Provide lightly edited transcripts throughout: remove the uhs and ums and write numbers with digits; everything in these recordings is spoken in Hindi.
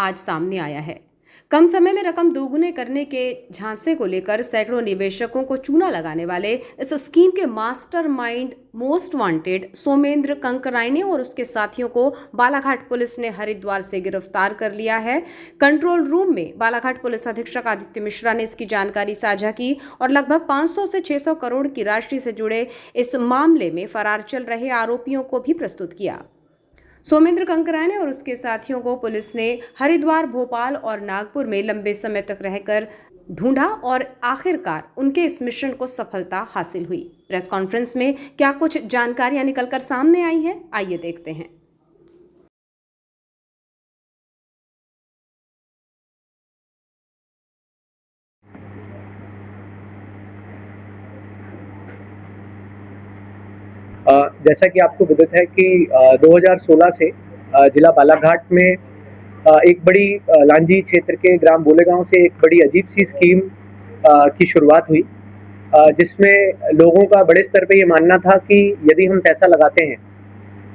आज सामने आया है। कम समय में रकम दोगुने करने के झांसे को लेकर सैकड़ों निवेशकों को चूना लगाने वाले इस स्कीम के मास्टरमाइंड मोस्ट वांटेड सोमेंद्र कंकराइने और उसके साथियों को बालाघाट पुलिस ने हरिद्वार से गिरफ्तार कर लिया है। कंट्रोल रूम में बालाघाट पुलिस अधीक्षक आदित्य मिश्रा ने इसकी जानकारी साझा की और लगभग 500 से 600 करोड़ की राशि से जुड़े इस मामले में फरार चल रहे आरोपियों को भी प्रस्तुत किया। सोमेंद्र कंकराइने और उसके साथियों को पुलिस ने हरिद्वार, भोपाल और नागपुर में लंबे समय तक रहकर ढूंढा और आखिरकार उनके इस मिशन को सफलता हासिल हुई। प्रेस कॉन्फ्रेंस में क्या कुछ जानकारियां निकलकर सामने आई हैं, आइए देखते हैं। जैसा कि आपको विदित है कि 2016 से जिला बालाघाट में एक बड़ी लांजी क्षेत्र के ग्राम बोलेगांव से एक बड़ी अजीब सी स्कीम की शुरुआत हुई, जिसमें लोगों का बड़े स्तर पे ये मानना था कि यदि हम पैसा लगाते हैं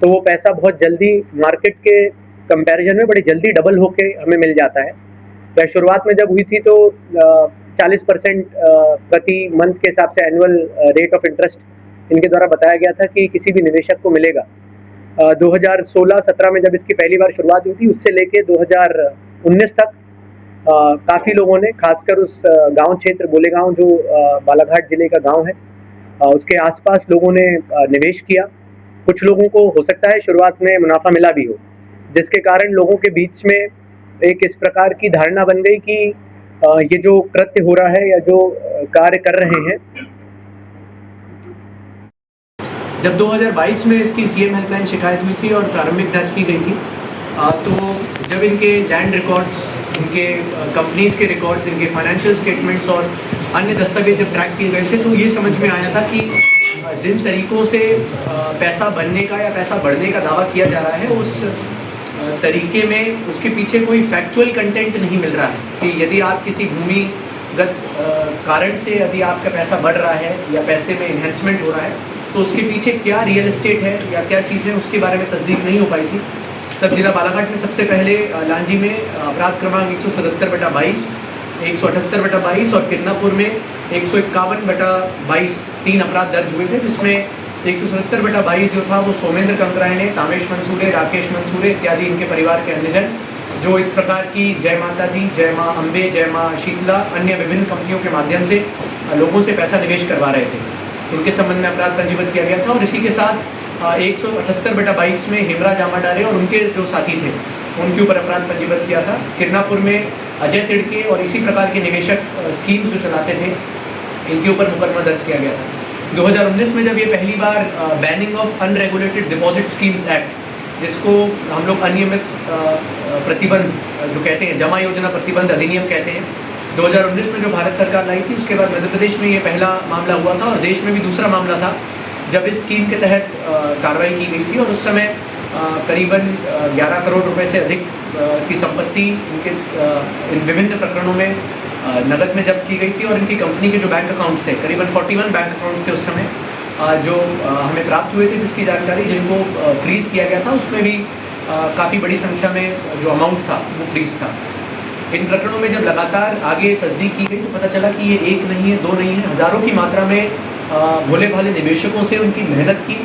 तो वो पैसा बहुत जल्दी मार्केट के कंपैरिजन में बड़ी जल्दी डबल होके हमें मिल जाता है। तो शुरुआत में जब हुई थी तो 40% प्रति मंथ के हिसाब से एनुअल रेट ऑफ इंटरेस्ट इनके द्वारा बताया गया था कि किसी भी निवेशक को मिलेगा। 2016-17 में जब इसकी पहली बार शुरुआत हुई थी, उससे लेके 2019 तक काफ़ी लोगों ने, खासकर उस गांव क्षेत्र बोलेगांव जो बालाघाट जिले का गांव है, उसके आसपास लोगों ने निवेश किया। कुछ लोगों को हो सकता है शुरुआत में मुनाफा मिला भी हो, जिसके कारण लोगों के बीच में एक इस प्रकार की धारणा बन गई कि ये जो कृत्य हो रहा है या जो कार्य कर रहे हैं। जब 2022 में इसकी सीएम हेल्पलाइन शिकायत हुई थी और प्रारंभिक जांच की गई थी, तो जब इनके लैंड रिकॉर्ड्स, इनके कंपनीज के रिकॉर्ड्स, इनके फाइनेंशियल स्टेटमेंट्स और अन्य दस्तावेज जब ट्रैक किए गए थे, तो ये समझ में आया था कि जिन तरीकों से पैसा बनने का या पैसा बढ़ने का दावा किया जा रहा है, उस तरीके में उसके पीछे कोई फैक्चुअल कंटेंट नहीं मिल रहा है कि यदि आप किसी भूमिगत कारण से यदि आपका पैसा बढ़ रहा है या पैसे में इन्हेंसमेंट हो रहा है, तो उसके पीछे क्या रियल एस्टेट है या क्या चीज़ें, उसके बारे में तस्दीक नहीं हो पाई थी। तब जिला बालाघाट में सबसे पहले लांजी में अपराध क्रमांक 177/22, 178/22 और किरनापुर में 151/22 3 अपराध दर्ज हुए थे, जिसमें 177/22 जो था वो सोमेंद्र कंकराइने, तामेश मंसूरे, राकेश मंसूरे इत्यादि इनके परिवार के अन्यजन, जो इस प्रकार की जय माता दी, जय माँ अम्बे, जय माँ शीतला, अन्य विभिन्न कंपनियों के माध्यम से लोगों से पैसा निवेश करवा रहे थे। उनके संबंध में अपराध पंजीबद्ध किया गया था और इसी के साथ 178/22 में हेमराज जामाडारे और उनके जो साथी थे उनके ऊपर अपराध पंजीबद्ध किया था। किरनापुर में अजय तिड़के और इसी प्रकार के निवेशक स्कीम्स जो चलाते थे, इनके ऊपर मुकदमा दर्ज किया गया था। 2019 में जब ये पहली बार banning of unregulated deposit schemes act, जिसको हम लोग अनियमित प्रतिबंध जो कहते हैं, जमा योजना प्रतिबंध अधिनियम कहते हैं, 2019 में जो भारत सरकार लाई थी, उसके बाद मध्य प्रदेश में ये पहला मामला हुआ था और देश में भी दूसरा मामला था जब इस स्कीम के तहत कार्रवाई की गई थी और उस समय करीबन 11 करोड़ रुपए से अधिक की संपत्ति इनके इन विभिन्न प्रकरणों में नकद में जब्त की गई थी और इनकी कंपनी के जो बैंक अकाउंट्स थे, करीबन 41 बैंक अकाउंट्स थे उस समय जो हमें प्राप्त हुए थे, जिसकी जानकारी जिनको फ्रीज किया गया था, उसमें भी काफ़ी बड़ी संख्या में जो अमाउंट था वो फ्रीज था। इन प्रकरणों में जब लगातार आगे तस्दीक की गई तो पता चला कि ये एक नहीं है, दो नहीं है, हज़ारों की मात्रा में भोले भाले निवेशकों से उनकी मेहनत की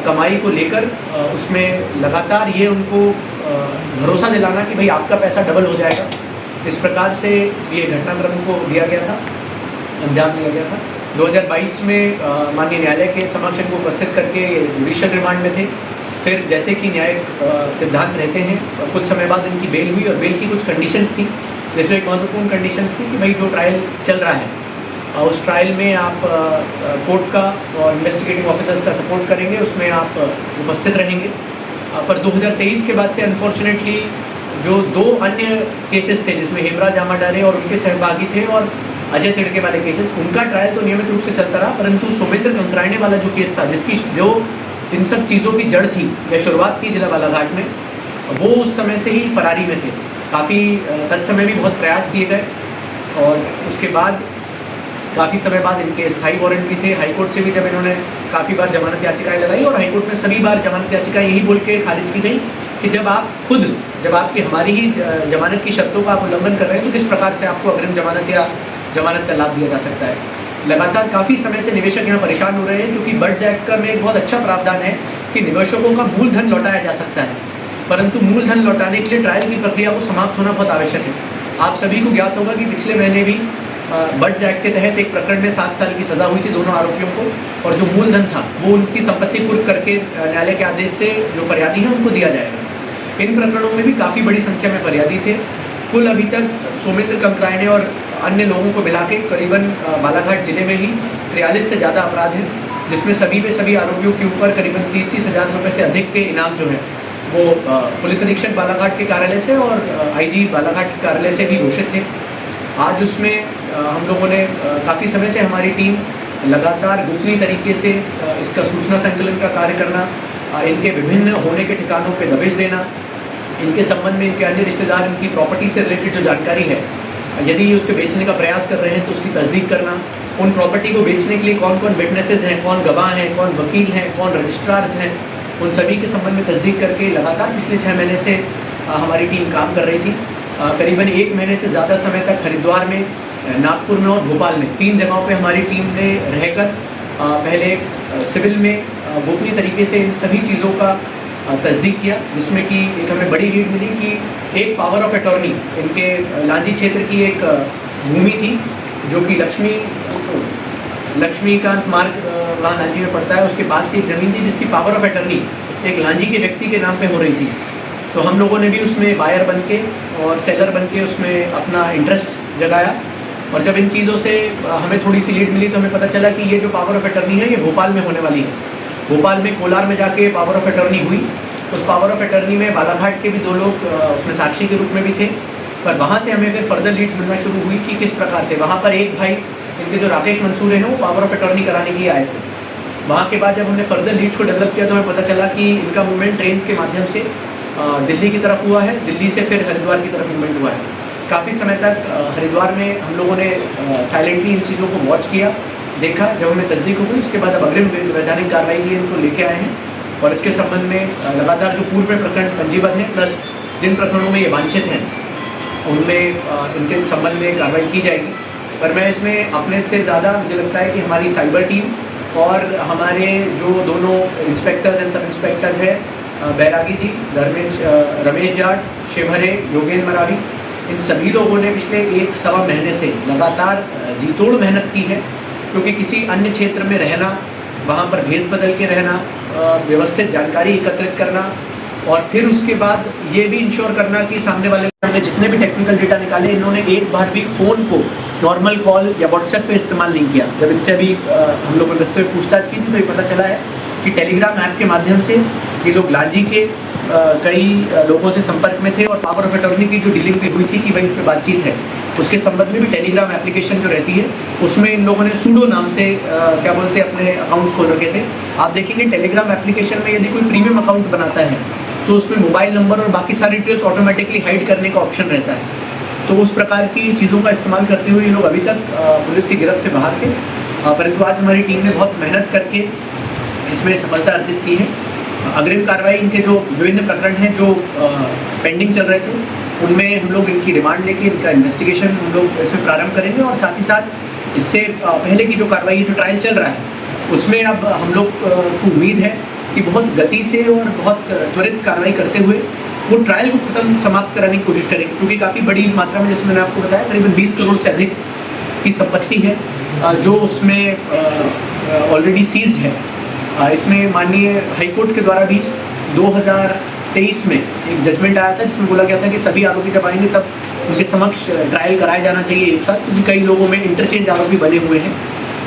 कमाई को लेकर उसमें लगातार ये उनको भरोसा दिलाना कि भाई आपका पैसा डबल हो जाएगा, इस प्रकार से ये घटनाक्रम को दिया गया था, अंजाम दिया गया था। 2022 में माननीय न्यायालय के समक्ष इनको उपस्थित करके जुडिशियल रिमांड में थे। फिर जैसे कि न्यायिक सिद्धांत रहते हैं, कुछ समय बाद इनकी बेल हुई और बेल की कुछ कंडीशंस थी, जिसमें एक महत्वपूर्ण कंडीशंस थी कि भाई जो ट्रायल चल रहा है उस ट्रायल में आप कोर्ट का और इन्वेस्टिगेटिंग ऑफिसर्स का सपोर्ट करेंगे, उसमें आप उपस्थित रहेंगे। पर 2023 के बाद से अनफॉर्चुनेटली जो 2 अन्य केसेस थे, जिसमें हेमराज जामाडारे और उनके सहभागी थे और अजय तिड़के वाले केसेस, उनका ट्रायल तो नियमित रूप से चलता रहा, परंतु सोमेंद्र कंकराइने वाला जो केस था, जिसकी जो इन सब चीज़ों की जड़ थी या शुरुआत थी जिला बालाघाट में, वो उस समय से ही फरारी में थे। काफ़ी तत्समय भी बहुत प्रयास किए गए और उसके बाद काफ़ी समय बाद इनके स्थायी वारंट भी थे। हाईकोर्ट से भी जब इन्होंने काफ़ी बार जमानत याचिकाएं लगाई और हाईकोर्ट में सभी बार जमानत याचिकाएं यही बोल के खारिज की गई कि जब आपकी हमारी ही जमानत की शर्तों का आप उल्लंघन कर रहे हैं तो किस प्रकार से आपको अग्रिम जमानत या जमानत का लाभ दिया जा सकता है। लगातार काफ़ी समय से निवेशक यहाँ परेशान हो रहे हैं, क्योंकि बर्ड्स एक्ट का में एक बहुत अच्छा प्रावधान है कि निवेशकों का मूलधन लौटाया जा सकता है, परंतु मूलधन लौटाने के लिए ट्रायल की प्रक्रिया को समाप्त होना बहुत आवश्यक है। आप सभी को ज्ञात होगा कि पिछले महीने भी बर्ड्स एक्ट के तहत एक प्रकरण में 7 साल की सज़ा हुई थी दोनों आरोपियों को, और जो मूलधन था वो उनकी संपत्ति कुर्क करके न्यायालय के आदेश से जो फरियादी हैं उनको दिया जाएगा। इन प्रकरणों में भी काफ़ी बड़ी संख्या में फरियादी थे। कुल अभी तक सोमेंद्र कंकरायने और अन्य लोगों को मिला के करीबन बालाघाट जिले में ही 43 से ज़्यादा अपराध हैं, जिसमें सभी आरोपियों के ऊपर करीबन 30-30 हज़ार रुपये से अधिक के इनाम जो है वो पुलिस अधीक्षक बालाघाट के कार्यालय से और आईजी बालाघाट के कार्यालय से भी घोषित थे। आज उसमें हम लोगों ने काफ़ी समय से हमारी टीम लगातार गोपनीय तरीके से इसका सूचना संकलन का कार्य करना, इनके विभिन्न होने के ठिकानों पे दबिश देना, इनके संबंध में इनके अन्य रिश्तेदार, इनकी प्रॉपर्टी से रिलेटेड जो जानकारी है, यदि ये उसके बेचने का प्रयास कर रहे हैं तो उसकी तस्दीक करना, उन प्रॉपर्टी को बेचने के लिए कौन कौन विटनेसेस हैं, कौन गवाह हैं, कौन वकील हैं, कौन रजिस्ट्रार्स हैं, उन सभी के संबंध में तस्दीक करके लगातार पिछले 6 महीने से हमारी टीम काम कर रही थी। करीबन 1 महीने से ज़्यादा समय तक हरिद्वार में, नागपुर में और भोपाल में 3 जगहों पे हमारी टीम ने रहकर पहले सिविल में गोपनीय तरीके से इन सभी चीज़ों का तस्दीक किया, जिसमें कि एक हमें बड़ी लीड मिली कि एक पावर ऑफ अटॉर्नी इनके लांजी क्षेत्र की एक भूमि थी जो कि लक्ष्मीकांत मार्ग वहाँ लांजी में पड़ता है, उसके पास की एक ज़मीन थी जिसकी पावर ऑफ अटॉर्नी एक लांजी के व्यक्ति के नाम पे हो रही थी। तो हम लोगों ने भी उसमें बायर बन के और सेलर बन के उसमें अपना इंटरेस्ट जगाया, और जब इन चीज़ों से हमें थोड़ी सी लीड मिली तो हमें पता चला कि ये जो पावर ऑफ अटॉर्नी है ये भोपाल में होने वाली है। भोपाल में कोलार में जाके पावर ऑफ अटॉर्नी हुई। उस पावर ऑफ अटॉर्नी में बालाघाट के भी 2 लोग उसमें साक्षी के रूप में भी थे, पर वहाँ से हमें फिर फर्दर लीड्स मिलना शुरू हुई कि किस प्रकार से वहाँ पर एक भाई, इनके जो राकेश मंसूर हैं वो पावर ऑफ अटॉर्नी कराने के लिए आए थे। वहाँ के बाद जब हमने फर्दर लीड्स को डेवलप किया तो हमें पता चला कि इनका मूवमेंट ट्रेन के माध्यम से दिल्ली की तरफ हुआ है, दिल्ली से फिर हरिद्वार की तरफ मूवमेंट हुआ है। काफ़ी समय तक हरिद्वार में हम लोगों ने साइलेंटली इन चीज़ों को वॉच किया, देखा। जब हमें तस्दीक हो गई उसके बाद अब अग्रिम वैधानिक कार्रवाई के लिए इनको लेके आए हैं, और इसके संबंध में लगातार जो पूर्व में प्रकरण पंजीबद्ध हैं प्लस जिन प्रकरणों में ये वांछित हैं उनमें इनके संबंध में कार्रवाई की जाएगी। पर मैं इसमें अपने से ज़्यादा मुझे लगता है कि हमारी साइबर टीम और हमारे जो दोनों इंस्पेक्टर्स एंड सब इंस्पेक्टर्स हैं, बैरागी जी, रमेश जाट, शिवहरे, योगेंद्र मरावी, इन सभी लोगों ने पिछले 1-1.25 महीने से लगातार जीतोड़ मेहनत की है, क्योंकि किसी अन्य क्षेत्र में रहना, वहाँ पर भेस बदल के रहना, व्यवस्थित जानकारी एकत्रित करना और फिर उसके बाद ये भी इंश्योर करना कि सामने वाले ने जितने भी टेक्निकल डेटा निकाले, इन्होंने एक बार भी फ़ोन को नॉर्मल कॉल या व्हाट्सएप पे इस्तेमाल नहीं किया। जब इनसे अभी हम लोगों ने में पूछताछ की थी तो ये पता चला है कि टेलीग्राम ऐप के माध्यम से ये लोग लांजी के कई लोगों से संपर्क में थे, और पावर ऑफ अटॉर्नी की जो डीलिंग भी हुई थी कि भाई उस पर बातचीत है, उसके संबंध में भी टेलीग्राम एप्लीकेशन जो रहती है उसमें इन लोगों ने सूडो नाम से क्या बोलते हैं अपने अकाउंट्स खोल रखे थे। आप देखेंगे टेलीग्राम एप्लीकेशन में यदि कोई प्रीमियम अकाउंट बनाता है तो उसमें मोबाइल नंबर और बाकी सारी डिटेल्स ऑटोमेटिकली हाइड करने का ऑप्शन रहता है। तो उस प्रकार की चीज़ों का इस्तेमाल करते हुए ये लोग अभी तक पुलिस की गिरफ्त से बाहर थे, परंतु आज हमारी टीम ने बहुत मेहनत करके इसमें सफलता अर्जित की है। अग्रिम कार्रवाई इनके जो विभिन्न प्रकरण हैं जो पेंडिंग चल रहे थे उनमें हम लोग इनकी रिमांड लेके इनका इन्वेस्टिगेशन हम लोग इसमें प्रारंभ करेंगे, और साथ ही साथ इससे पहले की जो कार्रवाई जो ट्रायल चल रहा है उसमें अब हम लोग को उम्मीद है कि बहुत गति से और बहुत त्वरित कार्रवाई करते हुए वो ट्रायल को समाप्त कराने की कोशिश करेंगे, क्योंकि काफ़ी बड़ी मात्रा में, जैसे मैंने आपको बताया, करीबन 20 करोड़ से अधिक की संपत्ति है जो उसमें ऑलरेडी सीज्ड है। इसमें माननीय हाईकोर्ट के द्वारा भी 2023 में एक जजमेंट आया था जिसमें बोला गया था कि सभी आरोपी जब आएंगे तब उनके समक्ष ट्रायल कराया जाना चाहिए एक साथ, क्योंकि कई लोगों में इंटरचेंज आरोपी बने हुए हैं।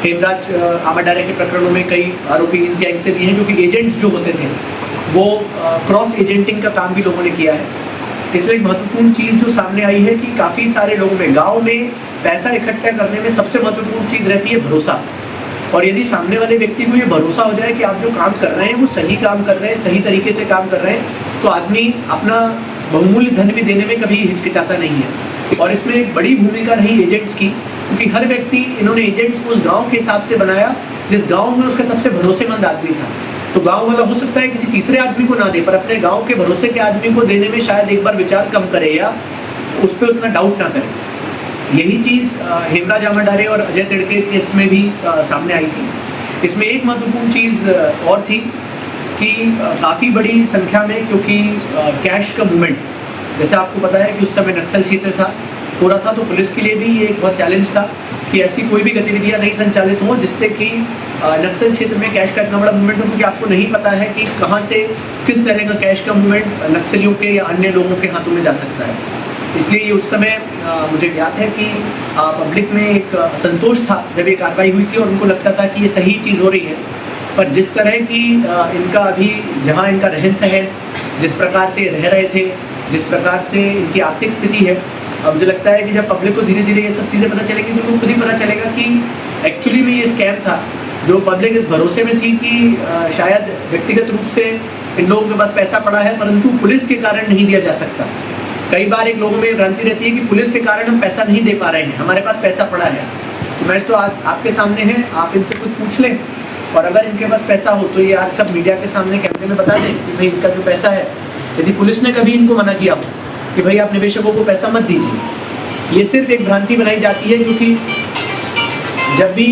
हेमराज आमाडारे के प्रकरणों में कई आरोपी इस गैंग से भी हैं, क्योंकि एजेंट्स जो होते थे वो क्रॉस एजेंटिंग का काम भी लोगों ने किया है। इसमें एक महत्वपूर्ण चीज़ जो सामने आई है कि काफ़ी सारे लोगों में गाँव में पैसा इकट्ठा करने में सबसे महत्वपूर्ण चीज़ रहती है भरोसा, और यदि सामने वाले व्यक्ति को ये भरोसा हो जाए कि आप जो काम कर रहे हैं वो सही काम कर रहे हैं, सही तरीके से काम कर रहे हैं, तो आदमी अपना बहुमूल्य धन भी देने में कभी हिचकिचाता नहीं है। और इसमें एक बड़ी भूमिका रही एजेंट्स की, क्योंकि हर व्यक्ति, इन्होंने एजेंट्स को उस गांव के हिसाब से बनाया जिस गांव में उसका सबसे भरोसेमंद आदमी था। तो गांव वाला हो सकता है किसी तीसरे आदमी को ना दे, पर अपने गांव के भरोसे के आदमी को देने में शायद एक बार विचार कम करे या उस पर उतना डाउट ना करे। यही चीज़ हेमराज आमाडारे और अजय तिड़के केस में भी सामने आई थी। इसमें एक महत्वपूर्ण चीज़ और थी कि काफ़ी बड़ी संख्या में, क्योंकि कैश का मूवमेंट, जैसे आपको पता है कि उस समय नक्सल क्षेत्र था, हो रहा था, तो पुलिस के लिए भी ये एक बहुत चैलेंज था कि ऐसी कोई भी गतिविधियां नहीं संचालित हों जिससे कि नक्सल क्षेत्र में कैश का इतना बड़ा मूवमेंट हो, क्योंकि आपको नहीं पता है कि कहाँ से किस तरह का कैश का मूवमेंट नक्सलियों के या अन्य लोगों के हाथों में जा सकता है। इसलिए ये उस समय मुझे याद है कि पब्लिक में एक असंतोष था जब ये कार्रवाई हुई थी और उनको लगता था कि ये सही चीज़ हो रही है, पर जिस तरह की इनका अभी जहाँ इनका रहन सहन, जिस प्रकार से रह रहे थे, जिस प्रकार से इनकी आर्थिक स्थिति है, मुझे लगता है कि जब पब्लिक को धीरे धीरे ये सब चीज़ें पता चलेंगी तो उनको खुद ही पता चलेगा कि एक्चुअली में ये स्कैम था, जो पब्लिक इस भरोसे में थी कि शायद व्यक्तिगत रूप से इन लोगों के पास पैसा पड़ा है परंतु पुलिस के कारण नहीं दिया जा सकता। कई बार एक लोगों में भ्रांति रहती है कि पुलिस के कारण हम पैसा नहीं दे पा रहे हैं, हमारे पास पैसा पड़ा है। तो मैं तो आज आपके सामने है, आप इनसे कुछ पूछ लें और अगर इनके पास पैसा हो तो ये आज सब मीडिया के सामने कैमरे में बता दें कि भाई इनका जो पैसा है, यदि पुलिस ने कभी इनको मना किया हो कि भाई आप निवेशकों को पैसा मत दीजिए, ये सिर्फ एक भ्रांति बनाई जाती है। क्योंकि जब भी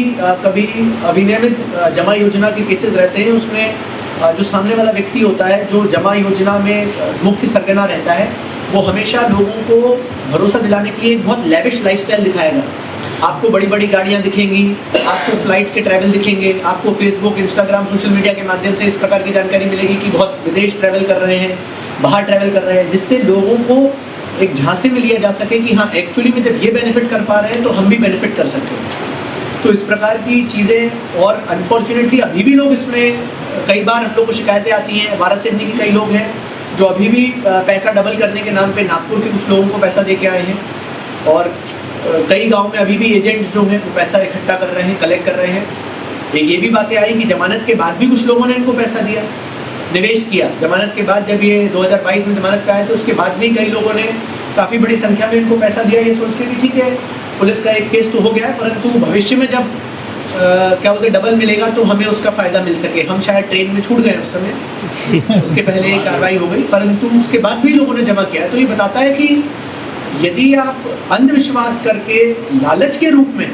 कभी अविनियमित जमा योजना के केसेस रहते हैं, उसमें जो सामने वाला व्यक्ति होता है, जो जमा योजना में मुख्य सरगना रहता है, वो हमेशा लोगों को भरोसा दिलाने के लिए एक बहुत लेविश लाइफस्टाइल दिखाएगा। आपको बड़ी बड़ी गाड़ियाँ दिखेंगी, आपको फ्लाइट के ट्रैवल दिखेंगे, आपको फेसबुक, इंस्टाग्राम, सोशल मीडिया के माध्यम से इस प्रकार की जानकारी मिलेगी कि बहुत विदेश ट्रैवल कर रहे हैं, बाहर ट्रैवल कर रहे हैं, जिससे लोगों को एक झांसे में लिया जा सके कि हाँ एक्चुअली में जब ये बेनिफिट कर पा रहे हैं तो हम भी बेनिफिट कर सकते हैं। तो इस प्रकार की चीज़ें, और अनफॉर्चुनेटली अभी भी लोग इसमें, कई बार हम लोग को शिकायतें आती हैं, वारा सिडनी के कई लोग हैं जो अभी भी पैसा डबल करने के नाम पे नागपुर के कुछ लोगों को पैसा दे के आए हैं, और कई गांव में अभी भी एजेंट्स जो हैं वो पैसा इकट्ठा कर रहे हैं, कलेक्ट कर रहे हैं। एक ये भी बातें आई कि जमानत के बाद भी कुछ लोगों ने इनको पैसा दिया, निवेश किया। जमानत के बाद जब ये 2022 में जमानत पे आए तो उसके बाद भी कई लोगों ने काफ़ी बड़ी संख्या में इनको पैसा दिया, ये सोच के कि ठीक है पुलिस का एक केस तो हो गया है, परंतु भविष्य में जब क्या बोलते डबल मिलेगा तो हमें उसका फ़ायदा मिल सके। हम शायद ट्रेन में छूट गए उस समय, उसके पहले ये कार्रवाई हो गई, परंतु उसके बाद भी लोगों ने जमा किया। तो ये बताता है कि यदि आप अंधविश्वास करके लालच के रूप में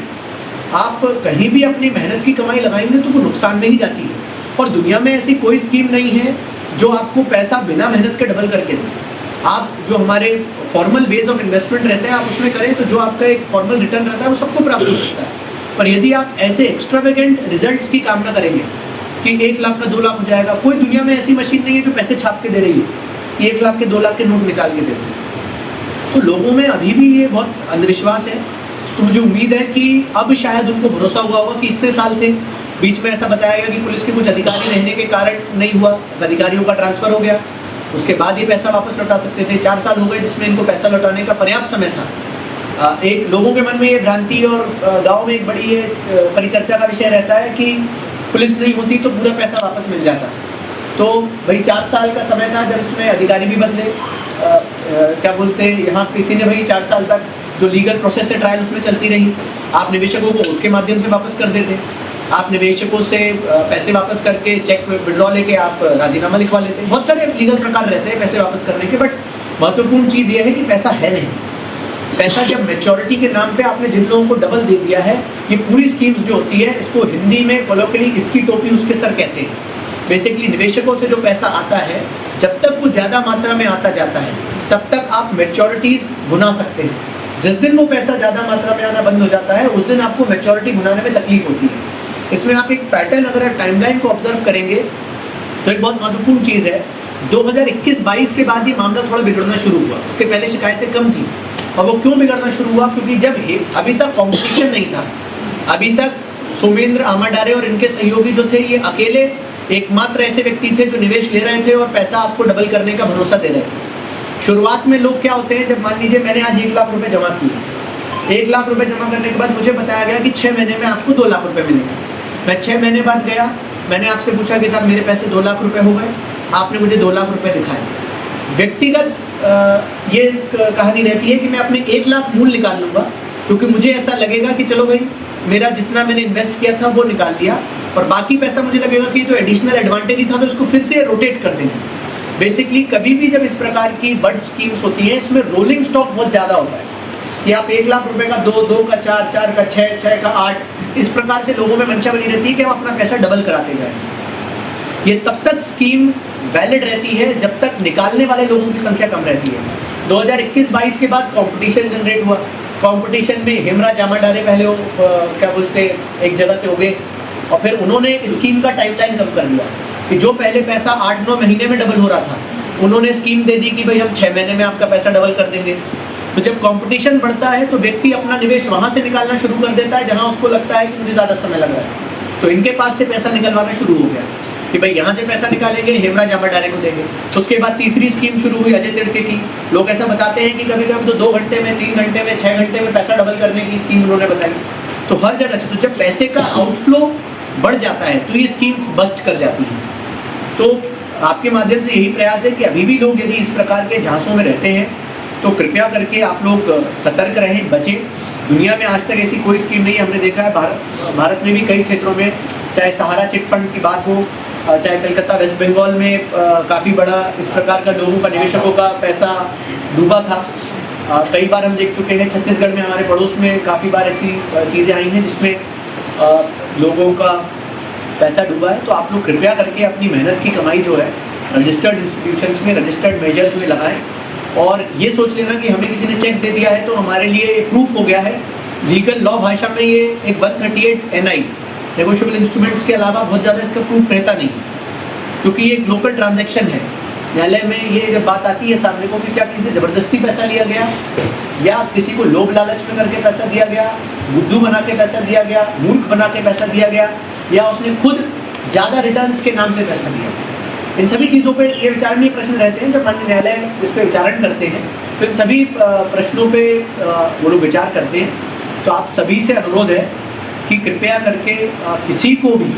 आप कहीं भी अपनी मेहनत की कमाई लगाएंगे तो वो नुकसान में ही जाती है। और दुनिया में ऐसी कोई स्कीम नहीं है जो आपको पैसा बिना मेहनत के डबल करके दे। आप जो हमारे फॉर्मल वेज ऑफ इन्वेस्टमेंट रहते हैं आप उसमें करें तो जो आपका एक फॉर्मल रिटर्न रहता है वो सबको प्राप्त हो सकता है। पर यदि आप ऐसे एक्स्ट्रावेगेंट रिजल्ट्स की कामना करेंगे कि 1 लाख का 2 लाख हो जाएगा, कोई दुनिया में ऐसी मशीन नहीं है जो पैसे छाप के दे रही है कि 1 लाख के 2 लाख के नोट निकाल के दे रही है। तो लोगों में अभी भी ये बहुत अंधविश्वास है। तो मुझे उम्मीद है कि अब शायद उनको भरोसा हुआ होगा कि इतने साल थे, बीच में ऐसा बताया गया कि पुलिस के कुछ अधिकारी रहने के कारण नहीं हुआ, अधिकारियों का ट्रांसफ़र हो गया, उसके बाद ये पैसा वापस लौटा सकते थे। 4 साल हो गए जिसमें इनको पैसा लौटाने का पर्याप्त समय था। एक लोगों के मन में ये भ्रांति और गांव में एक बड़ी ये परिचर्चा का विषय रहता है कि पुलिस नहीं होती तो पूरा पैसा वापस मिल जाता। तो भाई 4 साल का समय था जब इसमें अधिकारी भी बदले, क्या बोलते हैं यहाँ किसी ने भाई 4 साल तक जो लीगल प्रोसेस है ट्रायल उसमें चलती रही। आप निवेशकों को उसके माध्यम से वापस कर देते, आप निवेशकों से पैसे वापस करके चेक विड्रॉ लेके आप राजीनामा लिखवा लेते। बहुत सारे लीगल प्रकार रहते हैं पैसे वापस करने के, बट महत्वपूर्ण चीज़ ये है कि पैसा है नहीं। पैसा जब मैच्योरिटी के नाम पे आपने जिन लोगों को डबल दे दिया है, ये पूरी स्कीम्स जो होती है इसको हिंदी में कोलोकियली इसकी टोपी उसके सर कहते हैं। बेसिकली निवेशकों से जो पैसा आता है जब तक वो ज़्यादा मात्रा में आता जाता है तब तक आप मैच्योरिटीज़ भुना सकते हैं। जिस दिन वो पैसा ज़्यादा मात्रा में आना बंद हो जाता है उस दिन आपको मैच्योरिटी भुनाने में तकलीफ होती है। इसमें आप एक पैटर्न, अगर आप टाइमलाइन को ऑब्जर्व करेंगे तो एक बहुत महत्वपूर्ण चीज़ है, 2021-22 के बाद ये मामला थोड़ा बिगड़ना शुरू हुआ। उसके पहले शिकायतें कम थी। और वो क्यों बिगड़ना शुरू हुआ? क्योंकि जब अभी तक कॉम्पिटिशन नहीं था, अभी तक सोमेंद्र आमाडारे और इनके सहयोगी जो थे ये अकेले एकमात्र ऐसे व्यक्ति थे जो निवेश ले रहे थे और पैसा आपको डबल करने का भरोसा दे रहे थे। शुरुआत में लोग क्या होते हैं, जब मान लीजिए मैंने आज 1 लाख रुपए जमा किए, 1 लाख रुपए जमा करने के बाद मुझे बताया गया कि 6 महीने में आपको 2 लाख रुपए मिलेंगे। मैं 6 महीने बाद गया, मैंने आपसे पूछा कि साहब मेरे पैसे 2 लाख रुपए हो गए, आपने मुझे 2 लाख रुपए दिखाए। व्यक्तिगत ये कहानी रहती है कि मैं अपने 1 लाख मूल निकाल लूँगा, क्योंकि मुझे ऐसा लगेगा कि चलो भाई मेरा जितना मैंने इन्वेस्ट किया था वो निकाल लिया और बाकी पैसा मुझे लगेगा कि जो एडिशनल एडवांटेज था तो इसको फिर से रोटेट कर देंगे। बेसिकली कभी भी जब इस प्रकार की बड स्कीम्स होती हैं इसमें रोलिंग स्टॉक बहुत ज़्यादा होता है कि आप 1 लाख रुपए का 2, 2 का 4, 4 का 6, 6 का 8, इस प्रकार से लोगों में मंशा बनी रहती है कि हम अपना पैसा डबल कराते जाएं। ये तब तक स्कीम वैलिड रहती है जब तक निकालने वाले लोगों की संख्या कम रहती है। 2021-22 के बाद कंपटीशन जनरेट हुआ, कंपटीशन में हेमराज जामाडारे पहले क्या बोलते एक जगह से हो गए और फिर उन्होंने स्कीम का टाइमलाइन कम कर दिया कि जो पहले पैसा 8-9 महीने में डबल हो रहा था उन्होंने स्कीम दे दी कि भाई हम 6 महीने में आपका पैसा डबल कर देंगे। तो जब कंपटीशन बढ़ता है तो व्यक्ति अपना निवेश वहाँ से निकालना शुरू कर देता है जहाँ उसको लगता है कि मुझे ज़्यादा समय लग रहा है। तो इनके पास से पैसा निकलवाना शुरू हो गया कि भाई यहाँ से पैसा निकालेंगे, हेमराज जामाडारे को देंगे। तो उसके बाद तीसरी स्कीम शुरू हुई अजय तिड़के की। लोग ऐसा बताते हैं कि कभी कभी तो 2 घंटे में, 3 घंटे में, 6 घंटे में पैसा डबल करने की स्कीम उन्होंने बताई। तो हर जगह से तो जब पैसे का आउटफ्लो बढ़ जाता है तो ये स्कीम्स बस्ट कर जाती हैं। तो आपके माध्यम से यही प्रयास है कि अभी भी लोग यदि इस प्रकार के झांसों में रहते हैं तो कृपया करके आप लोग सतर्क रहें, बचें। दुनिया में आज तक ऐसी कोई स्कीम नहीं है। हमने देखा है भारत में भी कई क्षेत्रों में, चाहे सहारा चिट फंड की बात हो, चाहे कलकत्ता वेस्ट बंगाल में काफ़ी बड़ा इस प्रकार का लोगों का, निवेशकों का पैसा डूबा था। कई बार हम देख चुके हैं, छत्तीसगढ़ में हमारे पड़ोस में काफ़ी बार ऐसी चीज़ें आई हैं जिसमें लोगों का पैसा डूबा है। तो आप लोग कृपया करके अपनी मेहनत की कमाई जो है रजिस्टर्ड इंस्टीट्यूशंस में, रजिस्टर्ड मेजर्स में लगाएं और ये सोच लेना कि हमें किसी ने चेक दे दिया है तो हमारे लिए प्रूफ हो गया है। लीगल लॉ भाषा में ये एक 138 NI नेगोशिएबल इंस्ट्रूमेंट्स के अलावा बहुत ज़्यादा इसका प्रूफ रहता नहीं, क्योंकि ये एक लोकल ट्रांजैक्शन है। न्यायालय में ये जब बात आती है सामने को कि क्या किसी से ज़बरदस्ती पैसा लिया गया या किसी को लोभ लालच में करके पैसा दिया गया, बुद्धू बना के पैसा दिया गया, मूर्ख बना के पैसा दिया गया, या उसने खुद ज़्यादा रिटर्न्स के नाम पे पैसा दिया। इन सभी चीज़ों पे ये विचारणीय प्रश्न रहते हैं। जब माननीय न्यायालय इस पर विचारण करते हैं तो इन सभी प्रश्नों पे वो लोग विचार करते हैं। तो आप सभी से अनुरोध है कि कृपया करके किसी को भी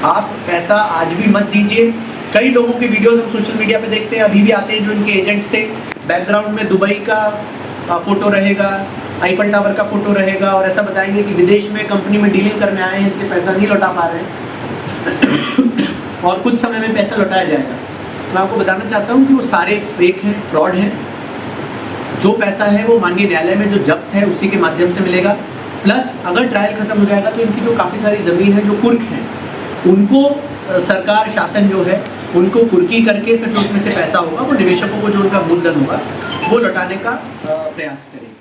आप पैसा आज भी मत दीजिए। कई लोगों के वीडियोस हम सोशल मीडिया पे देखते हैं, अभी भी आते हैं, जो इनके एजेंट्स थे, बैकग्राउंड में दुबई का फ़ोटो रहेगा, आईफल टावर का फ़ोटो रहेगा और ऐसा बताएंगे कि विदेश में कंपनी में डीलिंग करने आए हैं, इसलिए पैसा नहीं लौटा पा रहे हैं और कुछ समय में पैसा लौटाया जाएगा। मैं आपको बताना चाहता हूँ कि वो सारे फेक हैं, फ्रॉड हैं। जो पैसा है वो माननीय न्यायालय में जो जब्त है उसी के माध्यम से मिलेगा। प्लस अगर ट्रायल खत्म हो जाएगा तो इनकी जो काफ़ी सारी ज़मीन है, जो कुर्क हैं, उनको सरकार, शासन जो है, उनको कुर्की करके फिर जो उसमें से पैसा होगा वो निवेशकों को जो उनका मूलधन होगा वो लौटाने का प्रयास करेगी।